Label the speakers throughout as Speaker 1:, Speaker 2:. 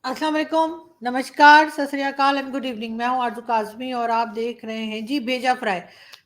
Speaker 1: अस्सलाम वालेकुम, नमस्कार, सत श्री अकाल एंड गुड इवनिंग। मैं हूं आरजू काज़मी और आप देख रहे हैं जी भेजा फ्राई।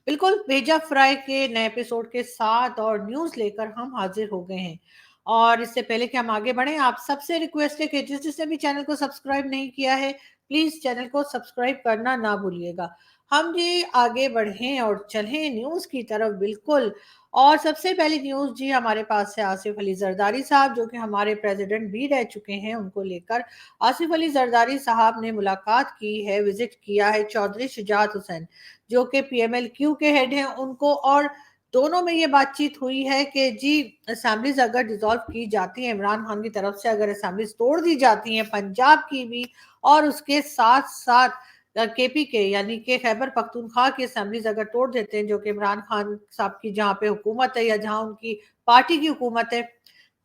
Speaker 1: बिल्कुल भेजा फ्राई के नए एपिसोड के साथ और न्यूज़ लेकर हम हाजिर हो गए हैं। और इससे पहले कि हम आगे बढ़ें, आप सबसे रिक्वेस्ट है कि जिसने भी चैनल को सब्सक्राइब नहीं किया है, प्लीज़ चैनल को सब्सक्राइब करना ना भूलिएगा। हम जी आगे बढ़ें और चलें न्यूज़ की तरफ। बिल्कुल। और सबसे पहली न्यूज़ जी हमारे पास है आसिफ अली जरदारी साहब, जो कि हमारे प्रेसिडेंट भी रह चुके हैं। उनको लेकर आसिफ अली जरदारी साहब ने मुलाकात की है, विजिट किया है चौधरी शुजात हुसैन, जो कि पीएमएलक्यू के हेड हैं, उनको। और दोनों में ये बातचीत हुई है कि जी असेंबलीज अगर डिसॉल्व की जाती हैं इमरान खान की तरफ से, अगर असेंबलीज तोड़ दी जाती हैं पंजाब की भी, और उसके साथ साथ केपी के यानी कि खैबर पख्तूनख्वा की असेंबलीज अगर तोड़ देते हैं, जो कि इमरान खान साहब की जहाँ पे हुकूमत है या जहाँ उनकी पार्टी की हुकूमत है,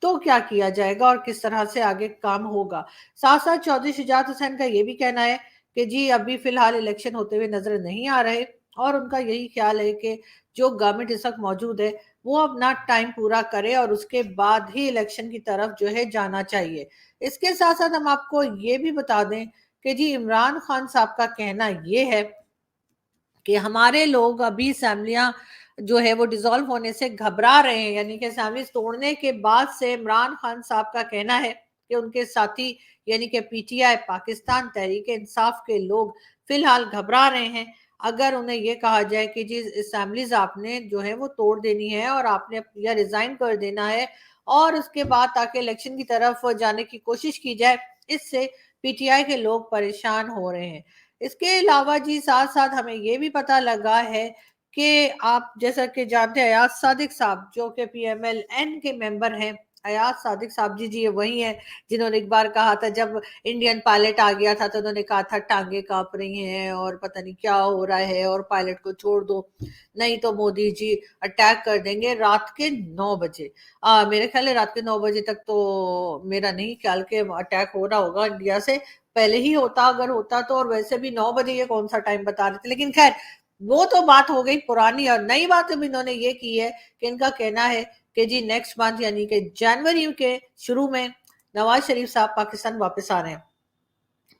Speaker 1: तो क्या किया जाएगा और किस तरह से आगे काम होगा। साथ साथ चौधरी शुजात हुसैन का ये भी कहना है कि जी अभी फिलहाल इलेक्शन होते हुए नजर नहीं आ रहे, और उनका यही ख्याल है कि जो गवर्नमेंट इस वक्त मौजूद है वो अपना टाइम पूरा करे और उसके बाद ही इलेक्शन की तरफ जो है जाना चाहिए। इसके साथ साथ हम आपको ये भी बता दें कि जी इमरान खान साहब का कहना ये है कि हमारे लोग अभी असेंबलियां जो है वो डिसॉल्व होने से घबरा रहे हैं, यानी कि असेंबली तोड़ने के बाद से इमरान खान साहब का कहना है कि उनके साथी यानी कि पीटीआई पाकिस्तान तहरीक इंसाफ के लोग फिलहाल घबरा रहे हैं। अगर उन्हें ये कहा जाए कि जी असेंबलीज आपने जो है वो तोड़ देनी है और आपने या रिजाइन कर देना है और उसके बाद ताकि इलेक्शन की तरफ जाने की कोशिश की जाए, इससे पीटीआई के लोग परेशान हो रहे हैं। इसके अलावा जी साथ साथ हमें ये भी पता लगा है कि आप जैसा कि जानते हैं अयाज सादिक साहब, जो कि पीएमएलएन के मेंबर हैं। अयाज सादिक साहब जी जी ये वही हैं जिन्होंने एक बार कहा था, जब इंडियन पायलट आ गया था तो उन्होंने कहा था टांगे कांप रही हैं और पता नहीं क्या हो रहा है और पायलट को छोड़ दो, नहीं तो मोदी जी अटैक कर देंगे रात के 9 बजे। मेरे ख्याल है रात के 9 बजे तक तो मेरा नहीं ख्याल के अटैक हो रहा होगा इंडिया से, पहले ही होता अगर होता तो। और वैसे भी 9 बजे ये कौन सा टाइम बता रहे थे, लेकिन खैर वो तो बात हो गई पुरानी। और नई बात अब इन्होंने ये की है कि इनका कहना है कि जी नेक्स्ट मंथ यानी कि जनवरी के शुरू में नवाज शरीफ साहब पाकिस्तान वापस आ रहे हैं।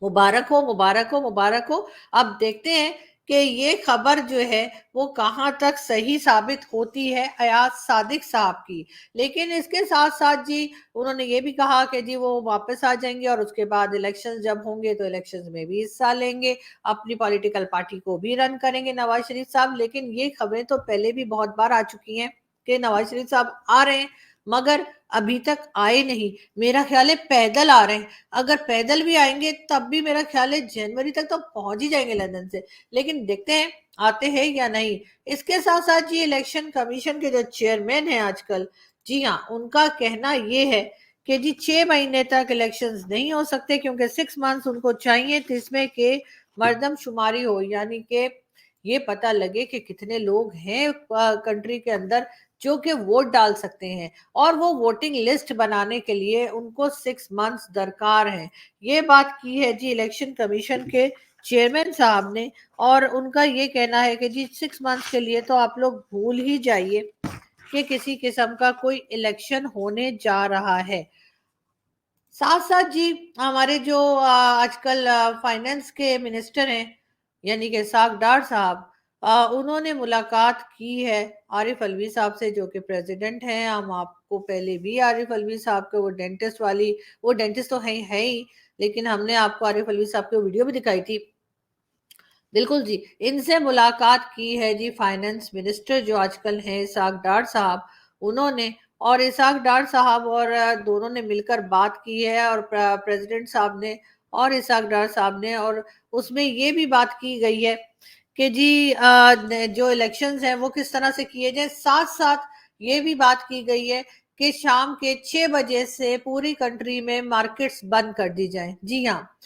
Speaker 1: मुबारक हो, मुबारक हो, मुबारक हो। अब देखते हैं कि ये खबर जो है वो कहाँ तक सही साबित होती है अयाज सादिक साहब की। लेकिन इसके साथ साथ जी उन्होंने ये भी कहा कि जी वो वापस आ जाएंगे और उसके बाद इलेक्शन जब होंगे तो इलेक्शन में भी हिस्सा लेंगे, अपनी पॉलिटिकल पार्टी को भी रन करेंगे नवाज शरीफ साहब। लेकिन ये खबरें तो पहले भी बहुत बार आ चुकी हैं कि नवाज शरीफ साहब आ रहे हैं, मगर अभी तक आए नहीं। मेरा ख्याल है पैदल आ रहे हैं। अगर पैदल भी आएंगे तब भी मेरा ख्याल है जनवरी तक तो पहुंच ही जाएंगे लंदन से। लेकिन देखते हैं आते हैं या नहीं। इसके साथ साथ जी इलेक्शन कमीशन के जो चेयरमैन हैं आजकल, जी हाँ, उनका कहना ये है कि जी 6 महीने तक इलेक्शंस नहीं हो सकते, क्योंकि 6 मंथ्स उनको चाहिए जिसमें के मर्दमशुमारी हो, यानी कि ये पता लगे कि कितने लोग हैं कंट्री के अंदर जो कि वोट डाल सकते हैं। और वो वोटिंग लिस्ट बनाने के लिए उनको 6 मंथ्स दरकार है। ये बात की है जी इलेक्शन कमीशन के चेयरमैन साहब ने। और उनका ये कहना है कि जी 6 मंथ्स के लिए तो आप लोग भूल ही जाइए कि किसी किस्म का कोई इलेक्शन होने जा रहा है। साथ साथ जी हमारे जो आजकल फाइनेंस के मिनिस्टर हैं यानी कि साग डार साहब, उन्होंने मुलाकात की है आरिफ अलवी साहब से, जो कि प्रेसिडेंट हैं। हम आपको पहले भी आरिफ अलवी साहब के वो डेंटिस्ट तो है ही, लेकिन हमने आपको आरिफ अलवी साहब की वीडियो भी दिखाई थी। बिल्कुल जी, इनसे मुलाकात की है जी फाइनेंस मिनिस्टर जो आजकल हैं इसाक डार साहब, उन्होंने। और इसाक डार साहब और दोनों ने मिलकर बात की है, और प्रेसिडेंट साहब ने और इसाक डार साहब ने। और उसमें ये भी बात की गई है कि जी जो इलेक्शंस हैं वो किस तरह से किए जाए। साथ साथ ये भी बात की गई है कि शाम के 6 बजे से पूरी कंट्री में मार्केट्स बंद कर दी जाए। जी हाँ,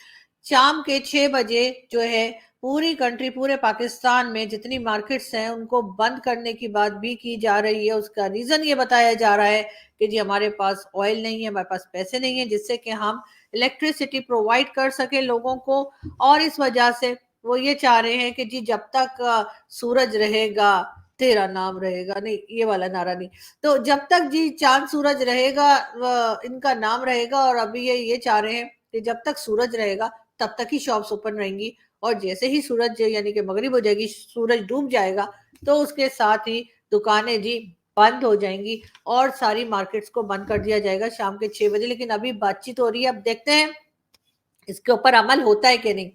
Speaker 1: शाम के 6 बजे जो है पूरी कंट्री, पूरे पाकिस्तान में जितनी मार्केट्स हैं उनको बंद करने की बात भी की जा रही है। उसका रीजन ये बताया जा रहा है कि जी हमारे पास ऑयल नहीं है, हमारे पास पैसे नहीं है जिससे कि हम इलेक्ट्रिसिटी प्रोवाइड कर सके लोगों को। और इस वजह से वो ये चाह रहे हैं कि जी जब तक सूरज रहेगा तेरा नाम रहेगा, नहीं ये वाला नारा नहीं, तो जब तक जी चांद सूरज रहेगा इनका नाम रहेगा। और अभी ये चाह रहे हैं कि जब तक सूरज रहेगा तब तक ही शॉप्स ओपन रहेंगी, और जैसे ही सूरज यानी कि मगरिब हो जाएगी, सूरज डूब जाएगा, तो उसके साथ ही दुकानें जी बंद हो जाएंगी और सारी मार्केट्स को बंद कर दिया जाएगा शाम के 6 बजे। लेकिन अभी बातचीत हो रही है, अब देखते हैं इसके ऊपर अमल होता है कि नहीं।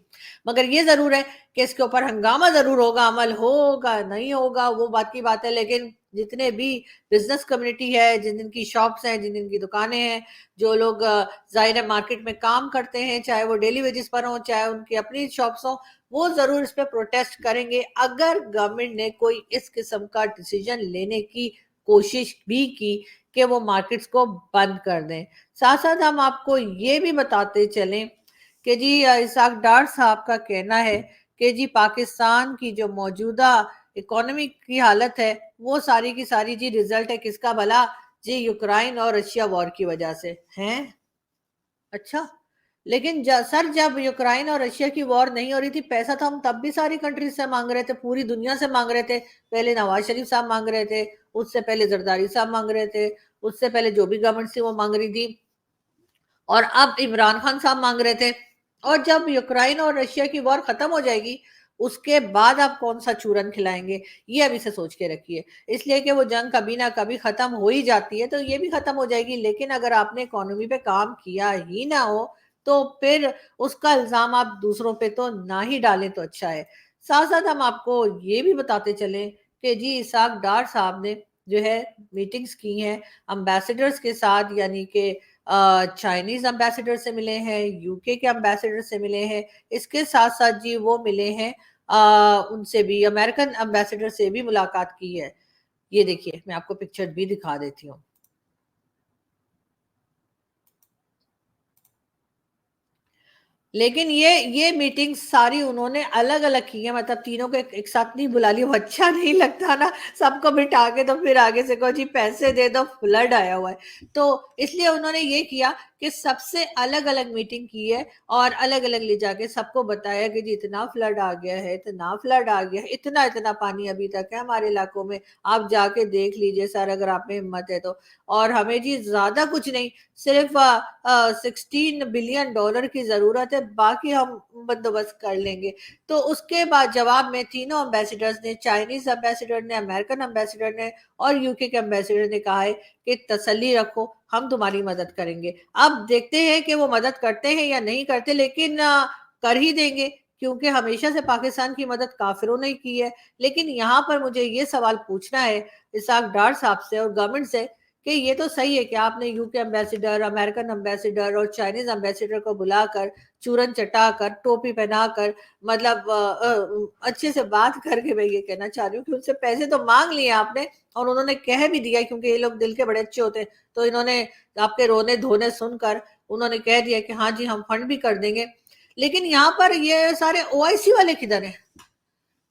Speaker 1: मगर ये जरूर है कि इसके ऊपर हंगामा जरूर होगा, अमल होगा नहीं होगा वो बात की बात है। लेकिन जितने भी बिजनेस कम्युनिटी है, जिन जिन की शॉप्स हैं, जिन जिन की दुकानें हैं, जो लोग जाहिर है मार्केट में काम करते हैं, चाहे वो डेली वेजेस पर हो चाहे उनकी अपनी शॉप्स हो, वो जरूर इस पे प्रोटेस्ट करेंगे अगर गवर्नमेंट ने कोई इस किस्म का डिसीजन लेने की कोशिश भी की कि वो मार्केट्स को बंद कर दें। साथ साथ हम आपको ये भी बताते चलें कि जी इसाक डार साहब का कहना है कि जी पाकिस्तान की जो मौजूदा इकोनॉमी की हालत है वो सारी की सारी जी रिजल्ट है किसका भला, जी यूक्रेन और रशिया वॉर की वजह से है। अच्छा, लेकिन सर जब यूक्रेन और रशिया की वॉर नहीं हो रही थी, पैसा तो हम तब भी सारी कंट्रीज से मांग रहे थे, पूरी दुनिया से मांग रहे थे। पहले नवाज शरीफ साहब मांग रहे थे, उससे पहले जरदारी साहब मांग रहे थे, उससे पहले जो भी गवर्नमेंट थी वो मांग रही थी, और अब इमरान खान साहब मांग रहे थे। और जब यूक्रेन और रशिया की वॉर खत्म हो जाएगी उसके बाद आप कौन सा चूरन खिलाएंगे, ये अभी से सोच के रखिए। इसलिए कि वो जंग कभी ना कभी खत्म हो ही जाती है, तो ये भी खत्म हो जाएगी। लेकिन अगर आपने इकोनॉमी पे काम किया ही ना हो तो फिर उसका इल्जाम आप दूसरों पे तो ना ही डालें तो अच्छा है। साथ साथ हम आपको ये भी बताते चले कि जी इसाक डार साहब ने जो है मीटिंग्स की हैं अम्बेसडर्स के साथ, यानी कि चाइनीज अम्बेसडर से मिले हैं, यूके के अम्बेसडर से मिले हैं, इसके साथ साथ जी वो मिले हैं उनसे भी, अमेरिकन अम्बेसडर से भी मुलाकात की है। ये देखिए मैं आपको पिक्चर भी दिखा देती हूँ। लेकिन ये मीटिंग सारी उन्होंने अलग अलग की है, मतलब तीनों को एक साथ नहीं बुला लिया, वो अच्छा नहीं लगता ना सबको बिठा के, तो फिर आगे से कहो जी पैसे दे दो, फ्लड आया हुआ है। तो इसलिए उन्होंने ये किया कि सबसे अलग अलग मीटिंग की है और अलग अलग ले जाके सबको बताया कि जी इतना फ्लड आ गया है, इतना फ्लड आ गया है, इतना इतना पानी अभी तक है हमारे इलाकों में, आप जाके देख लीजिए सर अगर आप में हिम्मत है तो। और हमें जी ज्यादा कुछ नहीं, सिर्फ 16 बिलियन डॉलर की जरूरत है, बाकी हम बंदोबस्त कर लेंगे। तो उसके बाद जवाब में तीनों अम्बेसडर्स ने, चाइनीज अम्बेसडर ने, अमेरिकन अम्बेसडर ने और यूके के अम्बेसडर ने कहा है कि तसल्ली रखो हम तुम्हारी मदद करेंगे। अब देखते हैं कि वो मदद करते हैं या नहीं करते, लेकिन कर ही देंगे क्योंकि हमेशा से पाकिस्तान की मदद काफिरों ने की है। लेकिन यहाँ पर मुझे ये सवाल पूछना है इसाक डार साहब से और गवर्नमेंट से कि ये तो सही है कि आपने यूके एम्बेसडर, अमेरिकन एम्बेसडर और चाइनीज एम्बेसडर को बुलाकर, चूरन चटाकर, टोपी पहनाकर, मतलब अच्छे से बात करके, मैं ये कहना चाह रही हूँ कि उनसे पैसे तो मांग लिए आपने और उन्होंने कह भी दिया, क्योंकि ये लोग दिल के बड़े अच्छे होते हैं, तो इन्होंने आपके रोने धोने सुनकर उन्होंने कह दिया कि हाँ जी हम फंड भी कर देंगे। लेकिन यहाँ पर ये सारे ओआईसी वाले किधर है?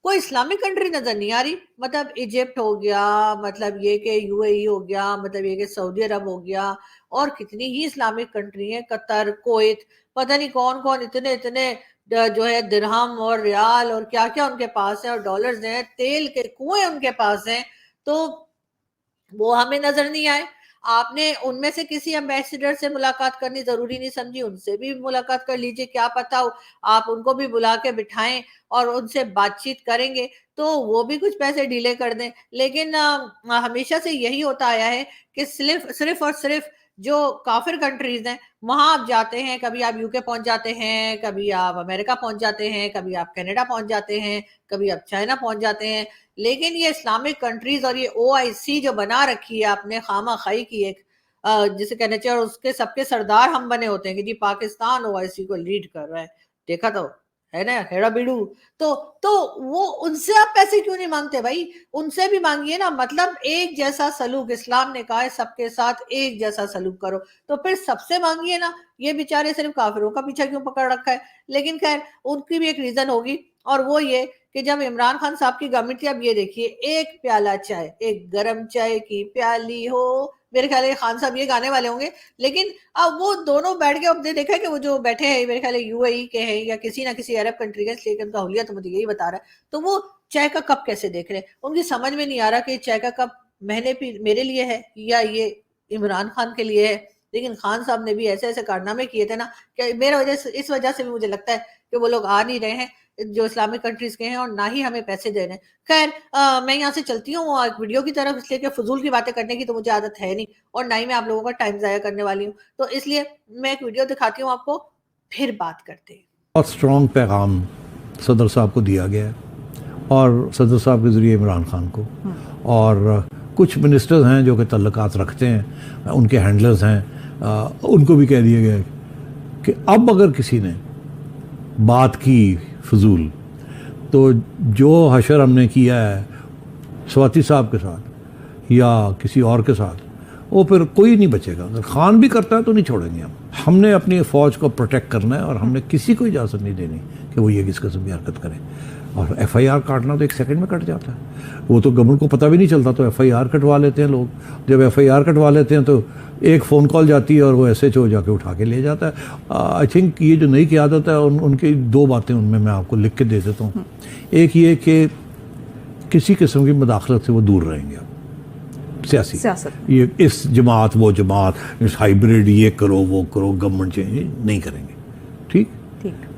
Speaker 1: कोई इस्लामिक कंट्री नजर नहीं आ रही। मतलब इजिप्ट हो गया, मतलब ये कि यूएई हो गया, मतलब ये कि सऊदी अरब हो गया, और कितनी ही इस्लामिक कंट्री है, कतर, कुवैत, पता नहीं कौन कौन, इतने इतने जो है दिरहम और रियाल और क्या क्या उनके पास है, और डॉलर्स हैं, तेल के कुएं उनके पास हैं, तो वो हमें नजर नहीं आए। आपने उनमें से किसी एम्बेसडर से मुलाकात करनी जरूरी नहीं समझी, उनसे भी मुलाकात कर लीजिए, क्या पता हो आप उनको भी बुला के बिठाएं और उनसे बातचीत करेंगे तो वो भी कुछ पैसे डीले कर दें। लेकिन हमेशा से यही होता आया है कि सिर्फ सिर्फ और सिर्फ जो काफिर कंट्रीज हैं वहां आप जाते हैं, कभी आप यूके पहुंच जाते हैं, कभी आप अमेरिका पहुंच जाते हैं, कभी आप कनाडा पहुंच जाते हैं, कभी आप चाइना पहुंच जाते हैं। लेकिन ये इस्लामिक कंट्रीज और ये ओआईसी जो बना रखी है आपने खामा खाई की एक, जिसे कहना चाहिए, और उसके सबके सरदार हम बने होते हैं कि जी पाकिस्तान ओआईसी को लीड कर रहा है, देखा तो है ना, हेड़ा बीड़ू। तो तो वो उनसे आप पैसे क्यों नहीं मांगते भाई? उनसे भी मांगिए ना, मतलब एक जैसा सलूक, इस्लाम ने कहा है सबके साथ एक जैसा सलूक करो, तो फिर सबसे मांगिए ना। ये बेचारे सिर्फ काफिरों का पीछा क्यों पकड़ रखा है? लेकिन खैर उनकी भी एक रीजन होगी, और वो ये कि जब इमरान खान साहब की गवर्नमेंट थी, अब ये देखिए एक प्याला चाय, एक गरम चाय की प्याली हो, मेरे ख्याल है खान साहब ये गाने वाले होंगे। लेकिन अब वो दोनों बैठ के, अब देखा है कि वो जो बैठे हैं मेरे ख्याल है यूएई के हैं या किसी ना किसी अरब कंट्री के, इसलिए उनका हुलिया तो मुझे यही बता रहा है, तो वो चाय का कप कैसे देख रहे हैं, उनकी समझ में नहीं आ रहा कि चाय का कप मेरे लिए है या ये इमरान खान के लिए है। لیکن خان صاحب نے بھی ایسے ایسے کارنامے کیے تھے نا کہ میرا اس وجہ سے بھی مجھے لگتا ہے کہ وہ لوگ آ نہیں رہے ہیں جو اسلامک کنٹریز کے ہیں، اور نہ ہی ہمیں پیسے دے رہے ہیں۔ خیر میں یہاں سے چلتی ہوں ایک ویڈیو کی طرف، اس لیے کہ فضول کی باتیں کرنے کی تو مجھے عادت ہے نہیں، اور نہ ہی میں آپ لوگوں کا ٹائم ضائع کرنے والی ہوں، تو اس لیے میں ایک ویڈیو دکھاتی ہوں آپ کو، پھر بات کرتے ہیں۔
Speaker 2: بہت اسٹرانگ پیغام صدر صاحب کو دیا گیا ہے، اور صدر صاحب کے ذریعے عمران خان کو، اور کچھ منسٹرز ہیں جو کہ تعلقات رکھتے ہیں، ان کے ہینڈلرز ہیں، ان کو بھی کہہ دیا گیا ہے کہ اب اگر کسی نے بات کی فضول، تو جو حشر ہم نے کیا ہے سواتی صاحب کے ساتھ یا کسی اور کے ساتھ، وہ پھر کوئی نہیں بچے گا۔ اگر خان بھی کرتا ہے تو نہیں چھوڑیں گے ہم نے اپنی فوج کو پروٹیکٹ کرنا ہے، اور ہم نے کسی کو اجازت نہیں دینی کہ وہ یہ کس قسم کی حرکت کرے۔ اور ایف آئی آر کاٹنا تو ایک سیکنڈ میں کٹ جاتا ہے، وہ تو گورنمنٹ کو پتہ بھی نہیں چلتا، تو ایف آئی آر کٹوا لیتے ہیں لوگ۔ جب ایف آئی آر کٹوا لیتے ہیں تو ایک فون کال جاتی ہے اور وہ ایس ایچ او جا کے اٹھا کے لے جاتا ہے۔ آئی تھنک یہ جو نئی قیادت ہے ان کی دو باتیں ان میں آپ کو لکھ کے دے دیتا ہوں۔ ایک یہ کہ کسی قسم کی مداخلت سے وہ دور رہیں گے، سیاست، یہ اس جماعت وہ جماعت، اس ہائیبریڈ یہ کرو وہ کرو، گورنمنٹ چینج نہیں کریں گے، ٹھیک۔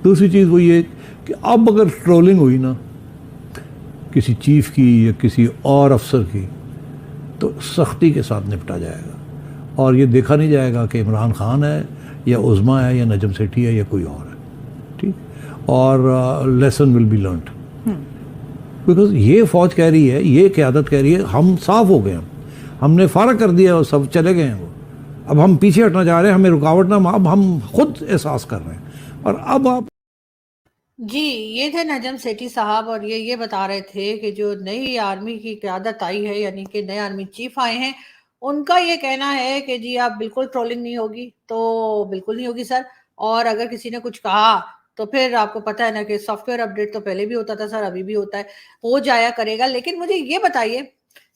Speaker 2: دوسری چیز وہ یہ کہ اب اگر ٹرولنگ ہوئی نا کسی چیف کی یا کسی اور افسر کی، تو سختی کے ساتھ نپٹا جائے گا، اور یہ دیکھا نہیں جائے گا کہ عمران خان ہے یا عظما ہے یا نجم سیٹھی ہے یا کوئی اور ہے، ٹھیک۔ اور lesson will be learned, because یہ فوج کہہ رہی ہے، یہ قیادت کہہ رہی ہے ہم صاف ہو گئے، ہم نے فارغ کر دیا اور سب چلے گئے ہیں، وہ اب ہم پیچھے ہٹنا چاہ رہے ہیں، ہمیں رکاوٹ نہ، اب ہم خود احساس کر رہے ہیں۔ اور اب آپ
Speaker 1: جی یہ تھے نجم سیٹھی صاحب، اور یہ بتا رہے تھے کہ جو نئی آرمی کی قیادت آئی ہے، یعنی کہ نئے آرمی چیف آئے ہیں، ان کا یہ کہنا ہے کہ جی آپ بالکل ٹرولنگ نہیں ہوگی، تو بالکل نہیں ہوگی سر، اور اگر کسی نے کچھ کہا تو پھر آپ کو پتہ ہے نا کہ سافٹ ویئر اپڈیٹ تو پہلے بھی ہوتا تھا سر، ابھی بھی ہوتا ہے، ہو جایا کرے گا۔ لیکن مجھے یہ بتائیے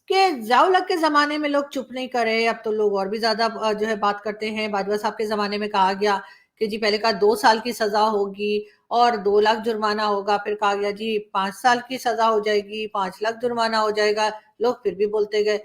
Speaker 1: کہ ضیاء الحق کے زمانے میں لوگ چپ نہیں کرے، اب تو لوگ اور بھی زیادہ جو ہے بات کرتے ہیں۔ باجوہ صاحب کے زمانے میں کہا گیا کہ جی پہلے کہا 2 سال کی سزا ہوگی اور 2 لاکھ جرمانہ ہوگا، پھر کہا گیا جی 5 سال کی سزا ہو جائے گی، 5 لاکھ جرمانہ ہو جائے گا، لوگ پھر بھی بولتے گئے۔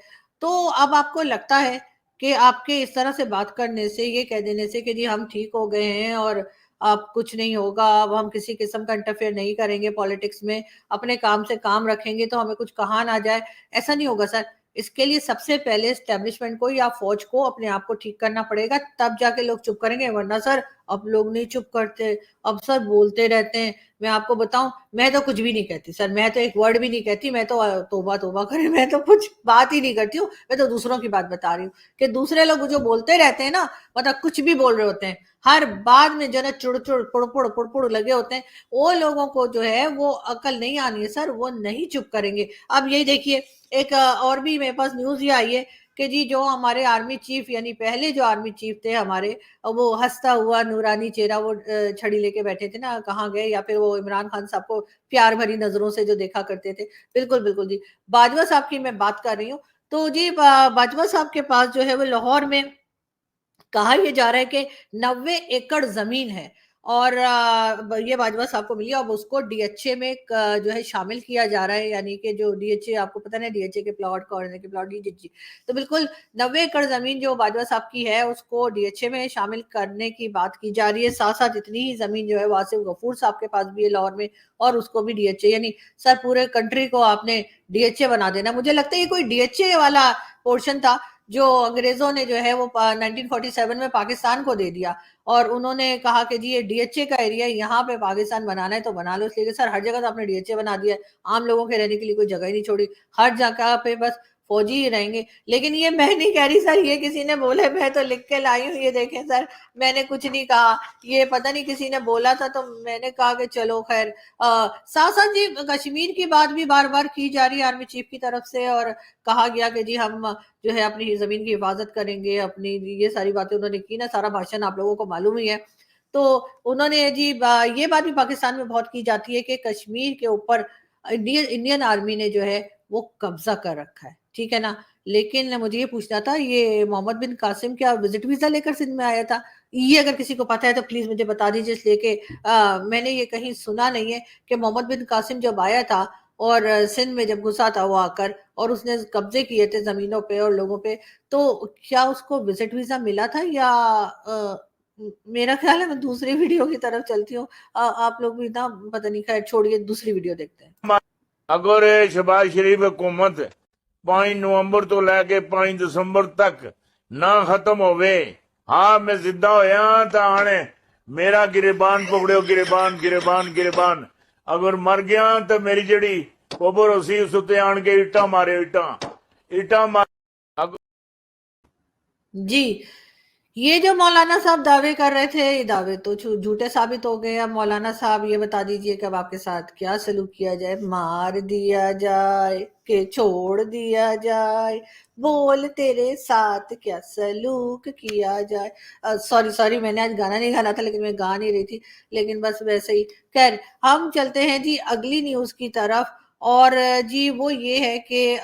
Speaker 1: تو اب آپ کو لگتا ہے کہ آپ کے اس طرح سے بات کرنے سے، یہ کہہ دینے سے کہ جی ہم ٹھیک ہو گئے ہیں اور اب کچھ نہیں ہوگا، اب ہم کسی قسم کا انٹرفیئر نہیں کریں گے پالیٹکس میں، اپنے کام سے کام رکھیں گے تو ہمیں کچھ کہا نہ جائے، ایسا نہیں ہوگا سر۔ اس کے لیے سب سے پہلے اسٹیبلشمنٹ کو یا فوج کو اپنے آپ کو ٹھیک کرنا پڑے گا، تب جا کے لوگ چپ کریں گے، ورنہ سر اب لوگ نہیں چپ کرتے، اب سر بولتے رہتے ہیں۔ میں آپ کو بتاؤں، میں تو کچھ بھی نہیں کہتی سر، میں تو ایک ورڈ بھی نہیں کہتی، میں تو توبہ توبہ کرے، میں تو کچھ بات ہی نہیں کرتی ہوں، میں تو دوسروں کی بات بتا رہی ہوں کہ دوسرے لوگ جو بولتے رہتے ہیں نا، مطلب کچھ بھی بول رہے ہوتے ہیں، ہر بات میں جو ہے نا چڑ چڑ پڑ پڑ لگے ہوتے ہیں، وہ لوگوں کو جو ہے وہ عقل نہیں آنی ہے سر، وہ نہیں چپ کریں گے۔ اب یہی دیکھیے ایک اور بھی میرے پاس نیوز یہ آئی ہے کہ جی جو ہمارے آرمی چیف، یعنی پہلے جو آرمی چیف تھے ہمارے، وہ ہنستا ہوا نورانی چہرہ، وہ چھڑی لے کے بیٹھے تھے نا، کہاں گئے، یا پھر وہ عمران خان صاحب کو پیار بھری نظروں سے جو دیکھا کرتے تھے، بالکل بالکل جی باجوہ صاحب کی میں بات کر رہی ہوں۔ تو جی باجوہ صاحب کے پاس جو ہے وہ لاہور میں کہا یہ جا رہا ہے کہ 90 ایکڑ زمین ہے، اور یہ باجوہ صاحب کو ملی، اب اس کو ڈی ایچ اے میں جو ہے شامل کیا جا رہا ہے، یعنی کہ جو ڈی ایچ اے آپ کو پتہ نہیں ڈی ایچ اے کے پلاٹ کارنر کے پلاٹ جی، تو بالکل 90 ایکڑ زمین جو باجوہ صاحب کی ہے اس کو ڈی ایچ اے میں شامل کرنے کی بات کی جا رہی ہے۔ ساتھ ساتھ اتنی ہی زمین جو ہے واسف غفور صاحب کے پاس بھی ہے لاہور میں، اور اس کو بھی ڈی ایچ اے، یعنی سر پورے کنٹری کو آپ نے ڈی ایچ اے بنا دینا۔ مجھے لگتا ہے یہ کوئی ڈی ایچ اے والا پورشن تھا جو انگریزوں نے جو ہے وہ 1947 میں پاکستان کو دے دیا، اور انہوں نے کہا کہ جی یہ ڈی ایچ اے کا ایریا ہے، یہاں پہ پاکستان بنانا ہے تو بنا لو، اس لیے کہ سر ہر جگہ تو آپ نے ڈی ایچ اے بنا دیا ہے، عام لوگوں کے رہنے کے لیے کوئی جگہ ہی نہیں چھوڑی، ہر جگہ پہ بس فوجی ہی رہیں گے۔ لیکن یہ میں نہیں کہہ رہی سر، یہ کسی نے بولے، میں تو لکھ کے لائی ہوں، یہ دیکھیں سر، میں نے کچھ نہیں کہا، یہ پتہ نہیں کسی نے بولا تھا تو میں نے کہا کہ چلو خیر۔ ساتھ ساتھ جی کشمیر کی بات بھی بار بار کی جا رہی ہے آرمی چیف کی طرف سے، اور کہا گیا کہ جی ہم جو ہے اپنی زمین کی حفاظت کریں گے، اپنی یہ ساری باتیں انہوں نے کی نا، سارا بھاشن آپ لوگوں کو معلوم ہی ہے۔ تو انہوں نے جی یہ بات بھی پاکستان میں بہت کی جاتی ہے کہ کشمیر کے اوپر انڈین آرمی نے جو ہے وہ قبضہ کر رکھا ہے، ٹھیک ہے نا۔ لیکن مجھے یہ پوچھنا تھا، یہ محمد بن قاسم کیا وزٹ ویزا لے کر سندھ میں آیا تھا؟ یہ اگر کسی کو پتا ہے تو پلیز مجھے بتا دیجیے، اس لیے کہ میں نے یہ کہیں سنا نہیں ہے کہ محمد بن قاسم جب آیا تھا اور سندھ میں جب گھسا تھا وہ آ کر اور اس نے قبضے کیے تھے زمینوں پہ اور لوگوں پہ، تو کیا اس کو وزٹ ویزا ملا تھا یا میرا خیال ہے میں دوسری ویڈیو کی طرف چلتی ہوں، آپ لوگ بھی نا پتہ نہیں، خیر چھوڑیے، دوسری ویڈیو دیکھتے ہیں۔
Speaker 3: اگر شہباز شریف حکومت 5 نومبر تو لے کے 5 دسمبر تک نہ ختم ہوئے، ہاں میں زندہ ہویا تا آنے میرا گریبان پکڑیو، گریبان گریبان گریبان، اگر مر گیا تو میری جڑی قبر اسی اس تے آن کے اٹا مارے، اٹا مارے۔
Speaker 1: جی، یہ جو مولانا صاحب دعوے کر رہے تھے، یہ دعوے تو جھوٹے ثابت ہو گئے۔ اب مولانا صاحب یہ بتا دیجئے کہ اب آپ کے ساتھ کیا سلوک کیا جائے، مار دیا جائے کہ چھوڑ دیا جائے، بول تیرے ساتھ کیا سلوک کیا جائے۔ سوری میں نے آج گانا نہیں گانا تھا، لیکن میں گا نہیں رہی تھی، لیکن بس ویسے ہی۔ خیر، ہم چلتے ہیں جی اگلی نیوز کی طرف، اور جی وہ یہ ہے کہ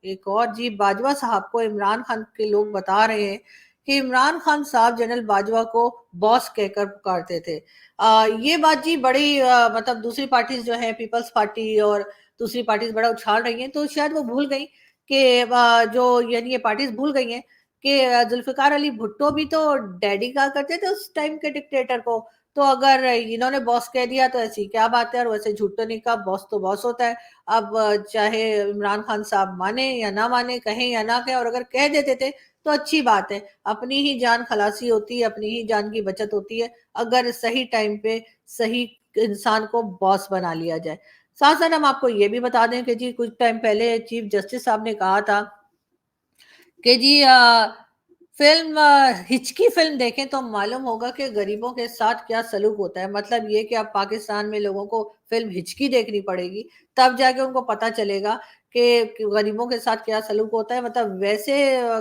Speaker 1: ایک اور جی باجوہ صاحب کو عمران خان کے لوگ بتا رہے ہیں کہ عمران خان صاحب جنرل باجوہ کو باس کہہ کر پکارتے تھے۔ یہ بات جی بڑی مطلب دوسری پارٹیز جو ہیں، پیپلز پارٹی اور دوسری پارٹیز بڑا اچھال رہی ہیں، تو شاید وہ بھول گئی کہ جو یعنی یہ پارٹیز بھول گئی ہیں کہ ذوالفقار علی بھٹو بھی تو ڈیڈی کہا کرتے تھے اس ٹائم کے ڈکٹیٹر کو، تو اگر انہوں نے باس کہہ دیا تو ایسی کیا بات ہے، اور ویسے جھوٹ تو نہیں کہا، باس تو باس ہوتا ہے۔ اب چاہے عمران خان صاحب مانے یا نہ مانے، کہیں یا نہ کہیں، اور اگر کہہ دیتے تھے تو اچھی بات ہے، اپنی ہی جان خلاصی ہوتی ہے، اپنی ہی جان کی بچت ہوتی ہے اگر صحیح ٹائم پہ صحیح انسان کو باس بنا لیا جائے۔ ساتھ ساتھ ہم آپ کو یہ بھی بتا دیں کہ جی کچھ ٹائم پہلے چیف جسٹس صاحب نے کہا تھا کہ جی فلم ہچکی فلم دیکھیں تو معلوم ہوگا کہ غریبوں کے ساتھ کیا سلوک ہوتا ہے، مطلب یہ کہ اب پاکستان میں لوگوں کو فلم ہچکی دیکھنی پڑے گی، تب جا کے ان کو پتا چلے گا کہ غریبوں کے ساتھ کیا سلوک ہوتا ہے۔ مطلب ویسے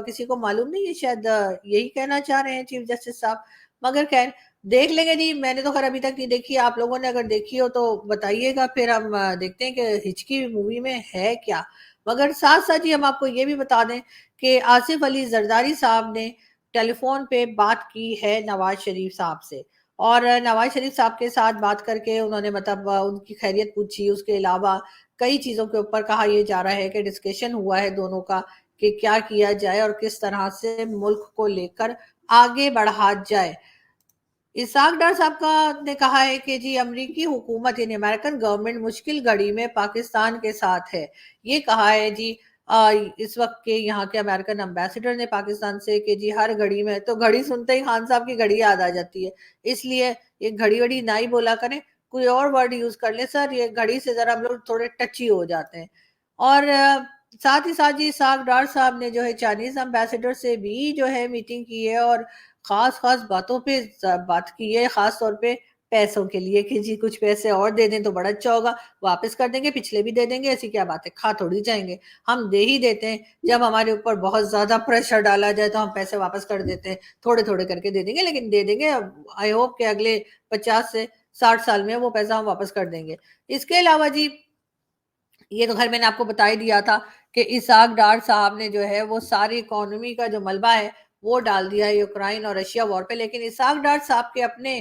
Speaker 1: کسی کو معلوم نہیں ہے، شاید یہی کہنا چاہ رہے ہیں چیف جسٹس صاحب، مگر خیر دیکھ لیں گے جی۔ میں نے تو خیر ابھی تک نہیں دیکھی، آپ لوگوں نے اگر دیکھی ہو تو بتائیے گا، پھر ہم دیکھتے ہیں کہ ہچکی مووی میں ہے کیا۔ مگر ساتھ ساتھ ہی ہم آپ کو یہ بھی بتا دیں کہ آصف علی زرداری صاحب نے ٹیلی فون پہ بات کی ہے نواز شریف صاحب سے، اور نواز شریف صاحب کے ساتھ بات کر کے انہوں نے مطلب ان کی خیریت پوچھی، اس کے علاوہ کئی چیزوں کے اوپر کہا یہ جا رہا ہے کہ ڈسکشن ہوا ہے دونوں کا کہ کیا کیا جائے اور کس طرح سے ملک کو لے کر آگے بڑھا جائے۔ اسحاق ڈار صاحب کا نے کہا ہے کہ جی امریکی حکومت یعنی امریکن گورنمنٹ مشکل گھڑی میں پاکستان کے ساتھ ہے۔ یہ کہا ہے جی اس وقت کے یہاں کے امریکن امبیسڈر نے پاکستان سے کہ جی ہر گھڑی میں، تو گھڑی سنتے ہی خان صاحب کی گھڑی یاد آ جاتی ہے، اس لیے یہ گھڑی وڑی نہ ہی بولا کریں، کوئی اور ورڈ یوز کر لیں سر، یہ گھڑی سے ذرا ہم لوگ تھوڑے ٹچی ہو جاتے ہیں۔ اور ساتھ ہی ساتھ جی اسحاق ڈار صاحب نے جو ہے چائنیز امبیسڈر سے بھی جو ہے میٹنگ کی ہے، اور خاص باتوں پہ بات کی ہے، خاص طور پہ پیسوں کے لیے کہ جی کچھ پیسے اور دے دیں تو بڑا اچھا ہوگا، واپس کر دیں گے، پچھلے بھی دے دیں گے، ایسی کیا بات ہے، کھا تھوڑی جائیں گے، ہم دے ہی دیتے ہیں، جب ہمارے اوپر بہت زیادہ پریشر ڈالا جائے تو ہم پیسے واپس کر دیتے ہیں، تھوڑے تھوڑے کر کے دے دیں گے، لیکن دے دیں گے، آئی ہوپ کہ اگلے 50 سے 60 سال میں وہ پیسہ ہم واپس کر دیں گے۔ اس کے علاوہ جی یہ تو خیر میں نے آپ کو بتا ہی دیا تھا کہ اسحاق ڈار صاحب نے جو ہے وہ ساری اکانومی کا جو ملبہ ہے وہ ڈال دیا ہے یوکرائن اور رشیا وار پہ، لیکن اسحاق ڈار صاحب کے اپنے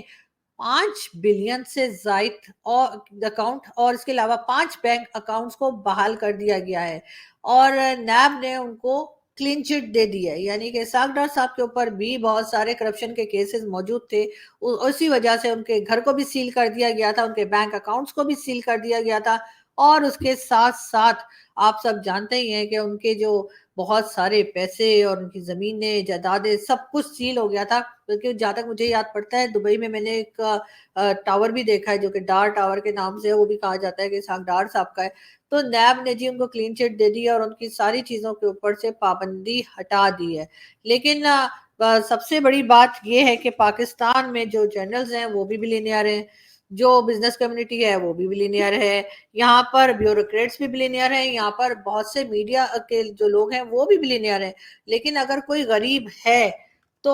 Speaker 1: 5 بلین سے زائد اکاؤنٹ اور اس کے علاوہ 5 بینک اکاؤنٹس کو بحال کر دیا گیا ہے، اور نیب نے ان کو کلین چٹ دے دی ہے، یعنی کہ اسحاق ڈار صاحب کے اوپر بھی بہت سارے کرپشن کے کیسز موجود تھے، اسی وجہ سے ان کے گھر کو بھی سیل کر دیا گیا تھا، ان کے بینک اکاؤنٹس کو بھی سیل کر دیا گیا تھا، اور اس کے ساتھ ساتھ آپ سب جانتے ہی ہیں کہ ان کے جو بہت سارے پیسے اور ان کی زمینیں جائیدادیں سب کچھ سیل ہو گیا تھا، کیونکہ جہاں تک مجھے یاد پڑتا ہے دبئی میں نے ایک ٹاور بھی دیکھا ہے جو کہ ڈار ٹاور کے نام سے، وہ بھی کہا جاتا ہے کہ اسحاق ڈار صاحب کا ہے، تو نیب نے جی ان کو کلین چٹ دے دی اور ان کی ساری چیزوں کے اوپر سے پابندی ہٹا دی ہے۔ لیکن سب سے بڑی بات یہ ہے کہ پاکستان میں جو جنرلز ہیں وہ بھی بلینئر ہیں، جو بزنس کمیونٹی ہے وہ بھی بلینئر ہے، یہاں پر بیوروکریٹس بھی بلینئر ہیں، یہاں پر بہت سے میڈیا کے جو لوگ ہیں وہ بھی بلینئر ہیں، لیکن اگر کوئی غریب ہے تو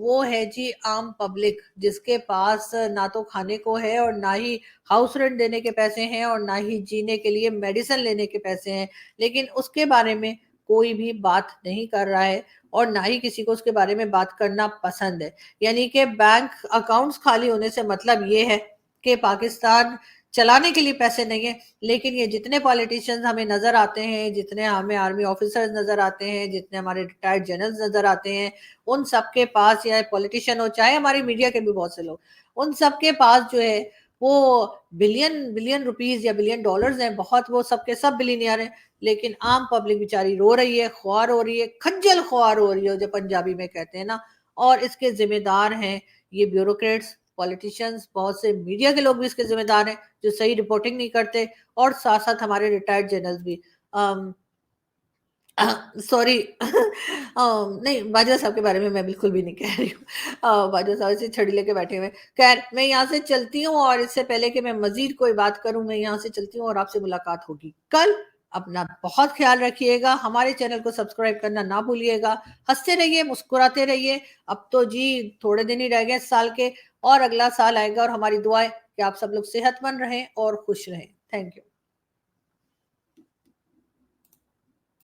Speaker 1: وہ ہے جی عام پبلک، جس کے پاس نہ تو کھانے کو ہے اور نہ ہی ہاؤس رینٹ دینے کے پیسے ہیں اور نہ ہی جینے کے لیے میڈیسن لینے کے پیسے ہیں، لیکن اس کے بارے میں کوئی بھی بات نہیں کر رہا ہے اور نہ ہی کسی کو اس کے بارے میں بات کرنا پسند ہے۔ یعنی کہ بینک اکاؤنٹس خالی ہونے سے مطلب یہ ہے کہ پاکستان चलाने के लिए पैसे नहीं है। लेकिन ये जितने पॉलिटिशियंस हमें नजर आते हैं, जितने हमें आर्मी ऑफिसर्स नजर आते हैं, जितने हमारे रिटायर्ड जनरल्स नजर आते हैं, उन सबके पास, या पॉलिटिशियन हो चाहे हमारी मीडिया के भी बहुत से लोग, उन सबके पास जो है वो बिलियन बिलियन रुपीस या बिलियन डॉलर्स हैं, बहुत, वो सबके सब बिलियनियर हैं। लेकिन आम पब्लिक बेचारी रो रही है, ख्वार हो रही है, खज्जल ख्वार हो रही है, जो पंजाबी में कहते हैं ना। और इसके जिम्मेदार हैं ये ब्यूरोक्रेट्स, पॉलिटिशियंस, बहुत से मीडिया के लोग भी इसके जिम्मेदार हैं जो सही रिपोर्टिंग नहीं करते, और साथ साथ हमारे रिटायर्ड जनरल्स भी। सॉरी नहीं, बाजवा साहब के बारे में मैं बिल्कुल भी नहीं कह रही हूँ। बाजवा साहब ऐसे छड़ी लेके बैठे हुए। खैर, मैं यहाँ से चलती हूँ, और इससे पहले कि मैं मजीद कोई बात करूँ, मैं यहाँ से चलती हूँ और आपसे मुलाकात होगी कल। अपना बहुत ख्याल रखिएगा, हमारे चैनल को सब्सक्राइब करना ना भूलिएगा। हंसते रहिए, मुस्कुराते रहिए। अब तो जी थोड़े दिन ही रह गए इस साल के, और अगला साल आएगा, और हमारी दुआ है कि आप सब लोग सेहतमंद रहें और खुश रहें। Thank you.